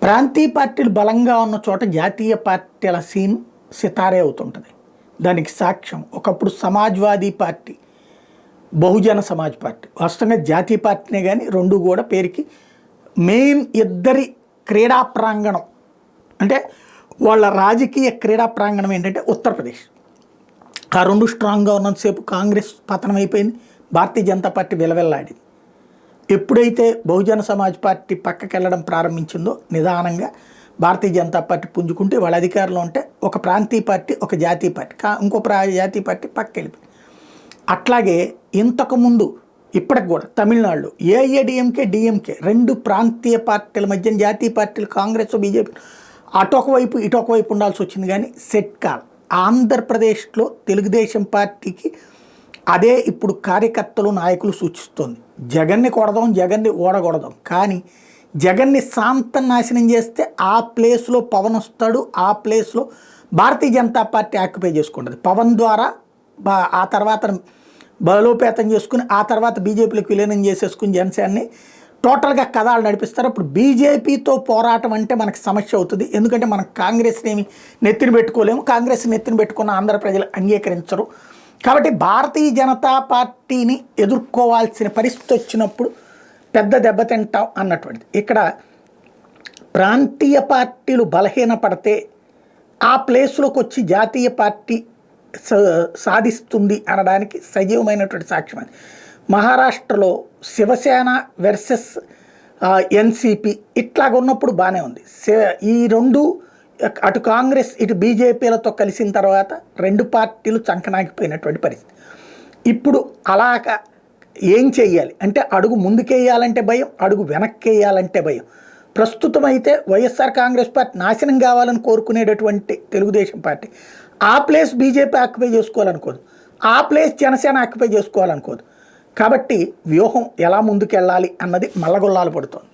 ప్రాంతీయ పార్టీలు బలంగా ఉన్న చోట జాతీయ పార్టీల సీన్ సితారే అవుతుంటుంది. దానికి సాక్ష్యం ఒకప్పుడు సమాజ్వాదీ పార్టీ, బహుజన సమాజ్ పార్టీ వాస్తవంగా జాతీయ పార్టీనే, కానీ రెండు కూడా పేరుకి మెయిన్ ఇద్దరి క్రీడా ప్రాంగణం అంటే వాళ్ళ రాజకీయ క్రీడా ప్రాంగణం ఏంటంటే ఉత్తరప్రదేశ్. ఆ రెండు స్ట్రాంగ్గా ఉన్నంతసేపు కాంగ్రెస్ పతనం అయిపోయింది, భారతీయ జనతా పార్టీ విలవెల్లాడింది. ఎప్పుడైతే బహుజన సమాజ్ పార్టీ పక్కకి వెళ్ళడం ప్రారంభించిందో నిదానంగా భారతీయ జనతా పార్టీ పుంజుకుంటే వాళ్ళ అధికారంలో ఉంటే ఒక ప్రాంతీయ పార్టీ, ఒక జాతీయ పార్టీ, ఇంకో జాతీయ పార్టీ పక్కకి వెళ్ళిపోయింది. అట్లాగే ఇంతకుముందు ఇప్పటికి కూడా తమిళనాడులో ఏఐఏడిఎంకే డిఎంకే రెండు ప్రాంతీయ పార్టీల మధ్య జాతీయ పార్టీలు కాంగ్రెస్ బీజేపీ అటొకవైపు ఇటొకవైపు ఉండాల్సి వచ్చింది, కానీ సెట్ కాల్. ఆంధ్రప్రదేశ్లో తెలుగుదేశం పార్టీకి అదే ఇప్పుడు కార్యకర్తలు నాయకులు సూచిస్తోంది. జగన్ని కొడదాం, జగన్ని ఓడగొడదాం, కానీ జగన్ని శాంతం నాశనం చేస్తే ఆ ప్లేస్లో పవన్ వస్తాడు, ఆ ప్లేస్లో భారతీయ జనతా పార్టీ ఆక్యుపై చేసుకుంటుంది. పవన్ ద్వారా ఆ తర్వాత బలోపేతం చేసుకుని ఆ తర్వాత బీజేపీలకు విలీనం చేసేసుకుని జనసేనని టోటల్గా కథలు నడిపిస్తారు. అప్పుడు బీజేపీతో పోరాటం అంటే మనకు సమస్య అవుతుంది. ఎందుకంటే మనం కాంగ్రెస్ని ఏమి నెత్తిన పెట్టుకోలేము, కాంగ్రెస్ నెత్తిన పెట్టుకున్న ఆంధ్ర ప్రజలు అంగీకరించరు. కాబట్టి భారతీయ జనతా పార్టీని ఎదుర్కోవాల్సిన పరిస్థితి వచ్చినప్పుడు పెద్ద దెబ్బతింటాం అన్నటువంటిది. ఇక్కడ ప్రాంతీయ పార్టీలు బలహీనపడితే ఆ ప్లేస్లోకి వచ్చి జాతీయ పార్టీ సాధిస్తుంది అనడానికి సజీవమైనటువంటి సాక్ష్యం అది. మహారాష్ట్రలో శివసేన వర్సెస్ ఎన్సిపి ఇట్లాగ ఉన్నప్పుడు బాగానే ఉంది. ఈ రెండు అటు కాంగ్రెస్ ఇటు బీజేపీలతో కలిసిన తర్వాత రెండు పార్టీలు చంకనాగిపోయినటువంటి పరిస్థితి. ఇప్పుడు అలాగ ఏం చెయ్యాలి అంటే అడుగు ముందుకేయాలంటే భయం, అడుగు వెనక్కేయాలంటే భయం. ప్రస్తుతం అయితే వైఎస్ఆర్ కాంగ్రెస్ పార్టీ నాశనం కావాలని కోరుకునేటటువంటి తెలుగుదేశం పార్టీ ఆ ప్లేస్ బీజేపీ ఆక్యుపై చేసుకోవాలనుకోదు, ఆ ప్లేస్ జనసేన ఆక్యుపై చేసుకోవాలనుకోదు. కాబట్టి వ్యూహం ఎలా ముందుకెళ్ళాలి అన్నది మల్లగొల్లాలు పడుతోంది.